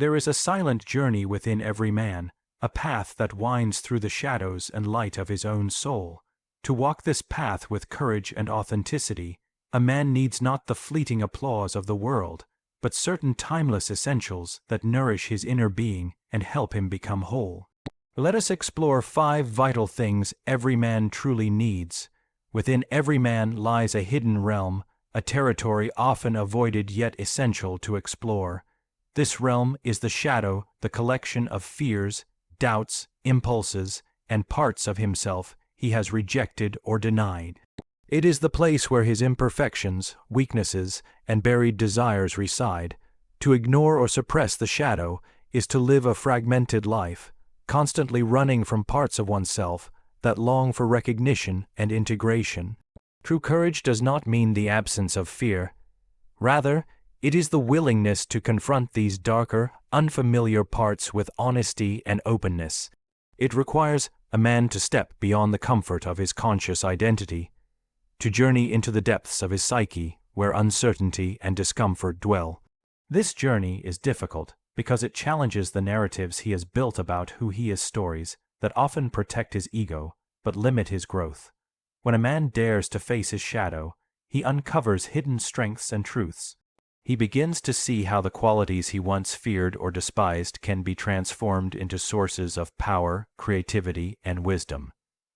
There is a silent journey within every man, a path that winds through the shadows and light of his own soul. To walk this path with courage and authenticity, a man needs not the fleeting applause of the world, but certain timeless essentials that nourish his inner being and help him become whole. Let us explore 5 vital things every man truly needs. Within every man lies a hidden realm, a territory often avoided yet essential to explore. This realm is the shadow, the collection of fears, doubts, impulses, and parts of himself he has rejected or denied. It is the place where his imperfections, weaknesses, and buried desires reside. To ignore or suppress the shadow is to live a fragmented life, constantly running from parts of oneself that long for recognition and integration. True courage does not mean the absence of fear. Rather, it is the willingness to confront these darker, unfamiliar parts with honesty and openness. It requires a man to step beyond the comfort of his conscious identity, to journey into the depths of his psyche where uncertainty and discomfort dwell. This journey is difficult because it challenges the narratives he has built about who he is, stories that often protect his ego but limit his growth. When a man dares to face his shadow, he uncovers hidden strengths and truths. He begins to see how the qualities he once feared or despised can be transformed into sources of power, creativity, and wisdom.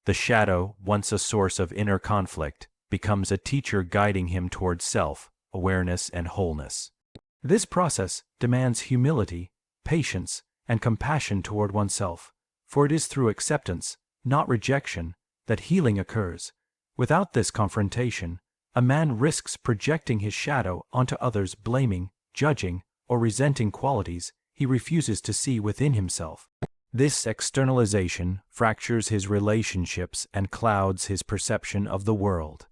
The shadow, once a source of inner conflict, becomes a teacher guiding him towards self-awareness and wholeness. This process demands humility, patience, and compassion toward oneself, for it is through acceptance, not rejection, that healing occurs. Without this confrontation, a man risks projecting his shadow onto others, blaming, judging, or resenting qualities he refuses to see within himself. This externalization fractures his relationships and clouds his perception of the world.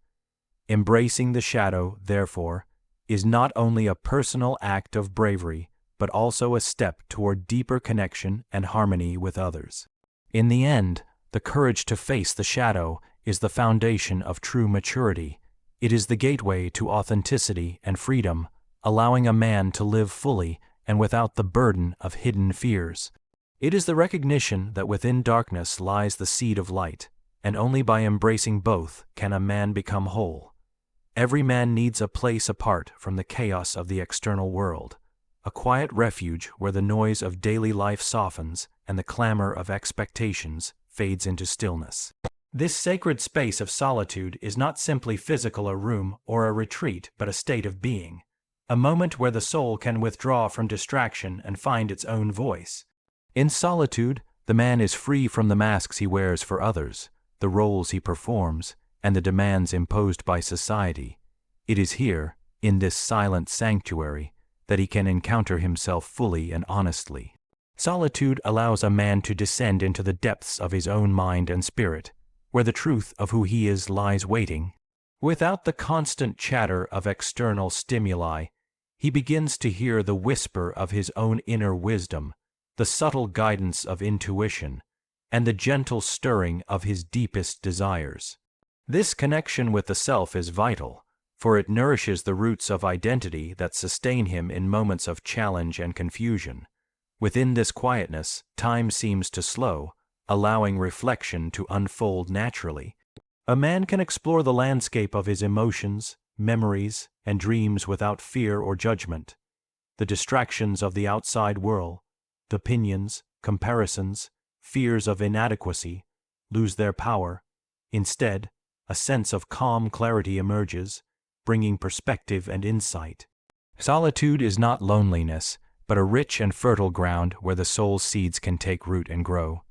Embracing the shadow, therefore, is not only a personal act of bravery, but also a step toward deeper connection and harmony with others. In the end, the courage to face the shadow is the foundation of true maturity. It is the gateway to authenticity and freedom, allowing a man to live fully and without the burden of hidden fears. It is the recognition that within darkness lies the seed of light, and only by embracing both can a man become whole. Every man needs a place apart from the chaos of the external world, a quiet refuge where the noise of daily life softens and the clamor of expectations fades into stillness. This sacred space of solitude is not simply physical, a room or a retreat, but a state of being, a moment where the soul can withdraw from distraction and find its own voice. In solitude, the man is free from the masks he wears for others, the roles he performs, and the demands imposed by society. It is here, in this silent sanctuary, that he can encounter himself fully and honestly. Solitude allows a man to descend into the depths of his own mind and spirit, where the truth of who he is lies waiting. Without the constant chatter of external stimuli, he begins to hear the whisper of his own inner wisdom, the subtle guidance of intuition, and the gentle stirring of his deepest desires. This connection with the self is vital, for it nourishes the roots of identity that sustain him in moments of challenge and confusion. Within this quietness, time seems to slow, allowing reflection to unfold naturally. A man can explore the landscape of his emotions, memories, and dreams without fear or judgment. The distractions of the outside world, opinions, comparisons, fears of inadequacy, lose their power. Instead, a sense of calm clarity emerges, bringing perspective and insight. Solitude is not loneliness, but a rich and fertile ground where the soul's seeds can take root and grow.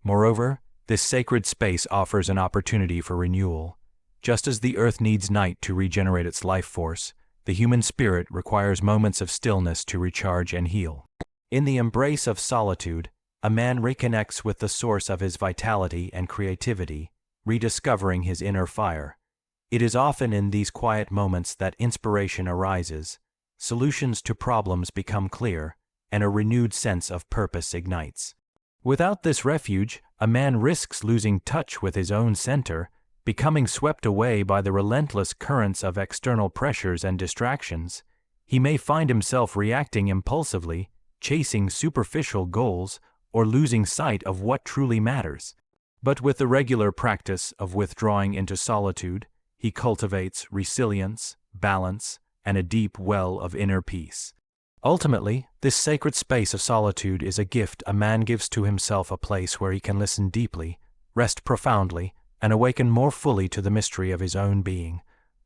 Moreover, this sacred space offers an opportunity for renewal. Just as the earth needs night to regenerate its life force, the human spirit requires moments of stillness to recharge and heal. In the embrace of solitude, a man reconnects with the source of his vitality and creativity, rediscovering his inner fire. It is often in these quiet moments that inspiration arises, solutions to problems become clear, and a renewed sense of purpose ignites. Without this refuge, a man risks losing touch with his own center, becoming swept away by the relentless currents of external pressures and distractions. He may find himself reacting impulsively, chasing superficial goals, or losing sight of what truly matters. But with the regular practice of withdrawing into solitude, he cultivates resilience, balance, and a deep well of inner peace. Ultimately, this sacred space of solitude is a gift a man gives to himself, a place where he can listen deeply, rest profoundly, and awaken more fully to the mystery of his own being.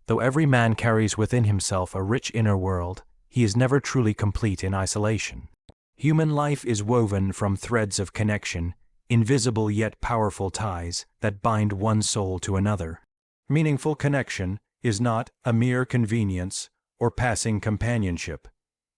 Though every man carries within himself a rich inner world, he is never truly complete in isolation. Human life is woven from threads of connection, invisible yet powerful ties that bind one soul to another. Meaningful connection is not a mere convenience or passing companionship.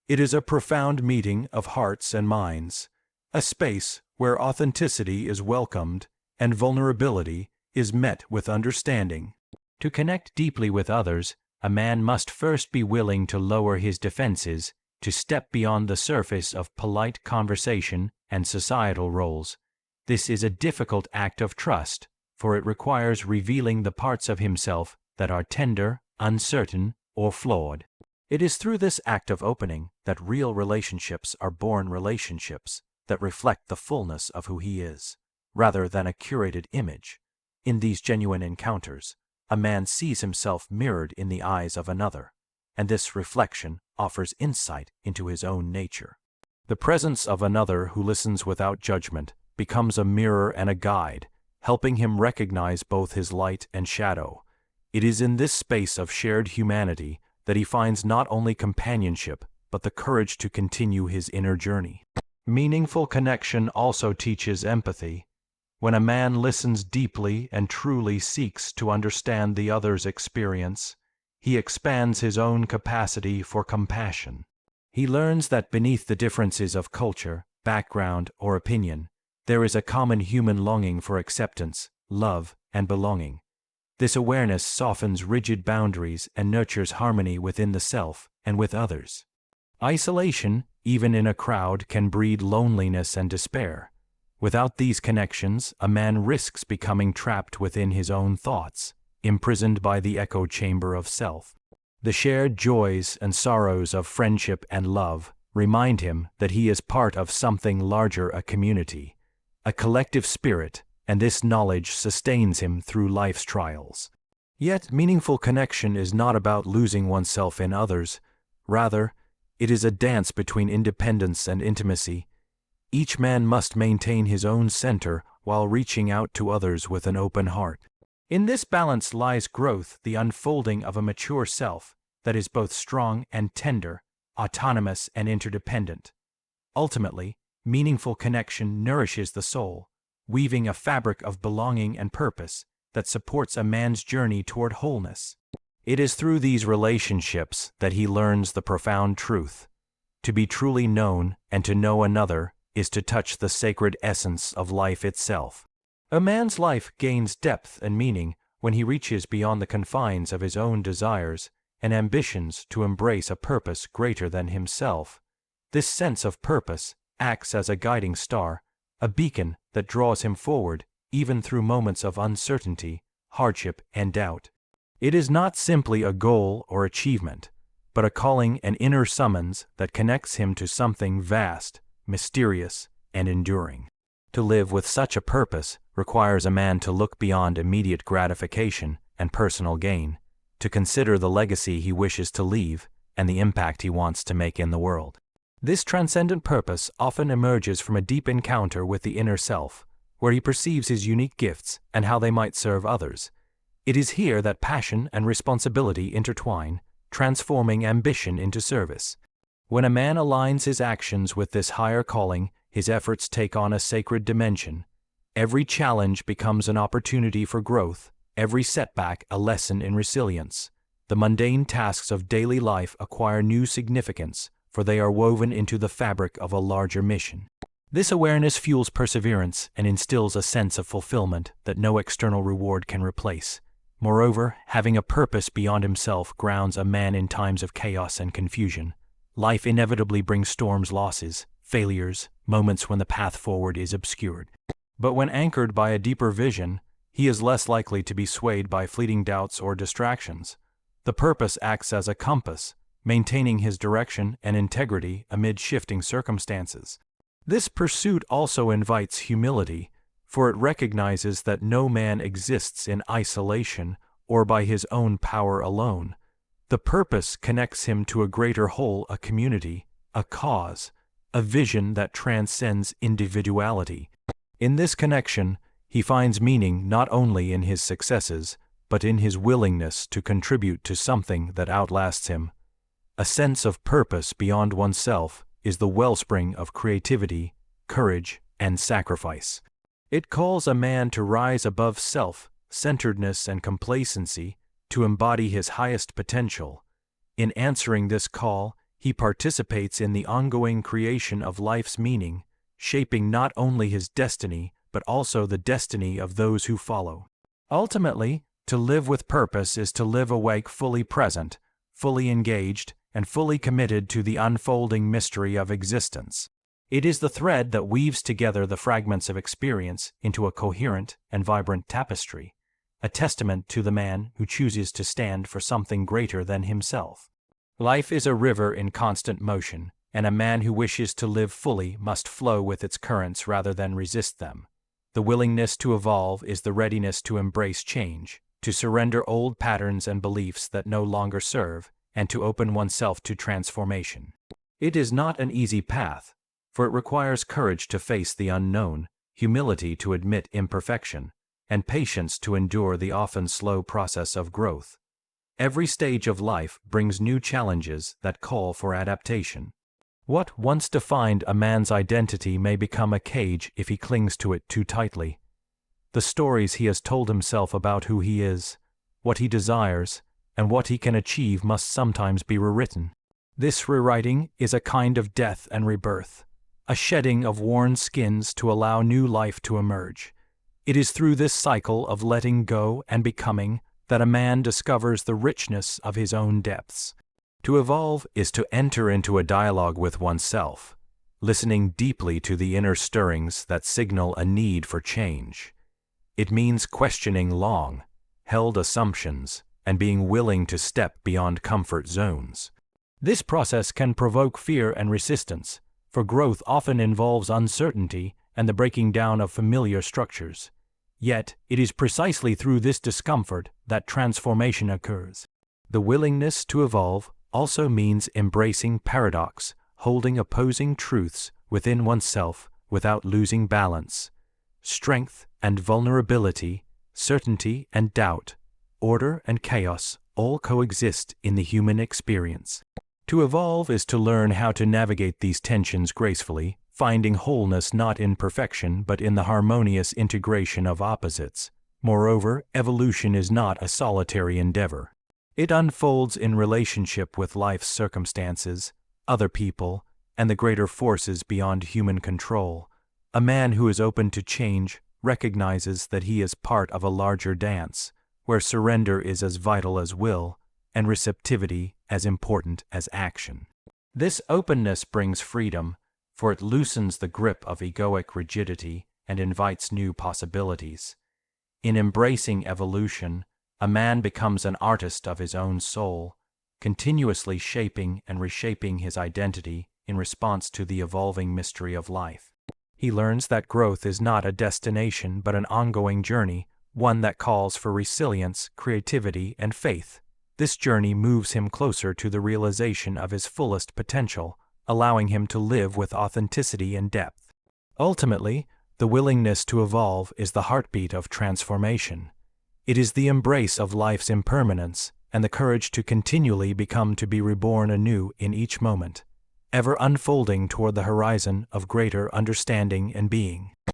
It is a profound meeting of hearts and minds, a space where authenticity is welcomed and vulnerability is met with understanding. To connect deeply with others, a man must first be willing to lower his defenses, to step beyond the surface of polite conversation and societal roles. This is a difficult act of trust, for it requires revealing the parts of himself that are tender, uncertain, or flawed. It is through this act of opening that real relationships are born, relationships that reflect the fullness of who he is, rather than a curated image. In these genuine encounters, a man sees himself mirrored in the eyes of another, and this reflection offers insight into his own nature. The presence of another who listens without judgment becomes a mirror and a guide, helping him recognize both his light and shadow. It is in this space of shared humanity that he finds not only companionship, but the courage to continue his inner journey. Meaningful connection also teaches empathy. When a man listens deeply and truly seeks to understand the other's experience, he expands his own capacity for compassion. He learns that beneath the differences of culture, background, or opinion, there is a common human longing for acceptance, love, and belonging. This awareness softens rigid boundaries and nurtures harmony within the self and with others. Isolation, even in a crowd, can breed loneliness and despair. Without these connections, a man risks becoming trapped within his own thoughts, imprisoned by the echo chamber of self. The shared joys and sorrows of friendship and love remind him that he is part of something larger, a community, a collective spirit, and this knowledge sustains him through life's trials. Yet, meaningful connection is not about losing oneself in others. Rather, it is a dance between independence and intimacy. Each man must maintain his own center while reaching out to others with an open heart. In this balance lies growth, the unfolding of a mature self that is both strong and tender, autonomous and interdependent. Ultimately, meaningful connection nourishes the soul, weaving a fabric of belonging and purpose that supports a man's journey toward wholeness. It is through these relationships that he learns the profound truth. To be truly known and to know another is to touch the sacred essence of life itself. A man's life gains depth and meaning when he reaches beyond the confines of his own desires and ambitions to embrace a purpose greater than himself. This sense of purpose acts as a guiding star, a beacon that draws him forward even through moments of uncertainty, hardship, and doubt. It is not simply a goal or achievement, but a calling and inner summons that connects him to something vast, mysterious, and enduring. To live with such a purpose requires a man to look beyond immediate gratification and personal gain, to consider the legacy he wishes to leave and the impact he wants to make in the world. This transcendent purpose often emerges from a deep encounter with the inner self, where he perceives his unique gifts and how they might serve others. It is here that passion and responsibility intertwine, transforming ambition into service. When a man aligns his actions with this higher calling, his efforts take on a sacred dimension. Every challenge becomes an opportunity for growth, every setback a lesson in resilience. The mundane tasks of daily life acquire new significance, for they are woven into the fabric of a larger mission. This awareness fuels perseverance and instills a sense of fulfillment that no external reward can replace. Moreover, having a purpose beyond himself grounds a man in times of chaos and confusion. Life inevitably brings storms, losses, failures, moments when the path forward is obscured. But when anchored by a deeper vision, he is less likely to be swayed by fleeting doubts or distractions. The purpose acts as a compass, maintaining his direction and integrity amid shifting circumstances. This pursuit also invites humility, for it recognizes that no man exists in isolation or by his own power alone. The purpose connects him to a greater whole, a community, a cause, a vision that transcends individuality. In this connection, he finds meaning not only in his successes, but in his willingness to contribute to something that outlasts him. A sense of purpose beyond oneself is the wellspring of creativity, courage, and sacrifice. It calls a man to rise above self-centeredness and complacency, to embody his highest potential. In answering this call, he participates in the ongoing creation of life's meaning, shaping not only his destiny, but also the destiny of those who follow. Ultimately, to live with purpose is to live awake, fully present, fully engaged, and fully committed to the unfolding mystery of existence. It is the thread that weaves together the fragments of experience into a coherent and vibrant tapestry, a testament to the man who chooses to stand for something greater than himself. Life is a river in constant motion, and a man who wishes to live fully must flow with its currents rather than resist them. The willingness to evolve is the readiness to embrace change, to surrender old patterns and beliefs that no longer serve, and to open oneself to transformation. It is not an easy path, for it requires courage to face the unknown, humility to admit imperfection, and patience to endure the often slow process of growth. Every stage of life brings new challenges that call for adaptation. What once defined a man's identity may become a cage if he clings to it too tightly. The stories he has told himself about who he is, what he desires, and what he can achieve must sometimes be rewritten. This rewriting is a kind of death and rebirth, a shedding of worn skins to allow new life to emerge. It is through this cycle of letting go and becoming that a man discovers the richness of his own depths. To evolve is to enter into a dialogue with oneself, listening deeply to the inner stirrings that signal a need for change. It means questioning long-held assumptions and being willing to step beyond comfort zones. This process can provoke fear and resistance, for growth often involves uncertainty and the breaking down of familiar structures. Yet, it is precisely through this discomfort that transformation occurs. The willingness to evolve also means embracing paradox, holding opposing truths within oneself without losing balance. Strength and vulnerability, certainty and doubt, order and chaos all coexist in the human experience. To evolve is to learn how to navigate these tensions gracefully, finding wholeness not in perfection but in the harmonious integration of opposites. Moreover, evolution is not a solitary endeavor. It unfolds in relationship with life's circumstances, other people, and the greater forces beyond human control. A man who is open to change recognizes that he is part of a larger dance, where surrender is as vital as will, and receptivity as important as action. This openness brings freedom, for it loosens the grip of egoic rigidity and invites new possibilities. In embracing evolution, a man becomes an artist of his own soul, continuously shaping and reshaping his identity in response to the evolving mystery of life. He learns that growth is not a destination but an ongoing journey, one that calls for resilience, creativity, and faith. This journey moves him closer to the realization of his fullest potential, allowing him to live with authenticity and depth. Ultimately, the willingness to evolve is the heartbeat of transformation. It is the embrace of life's impermanence and the courage to continually become to be reborn anew in each moment, ever unfolding toward the horizon of greater understanding and being.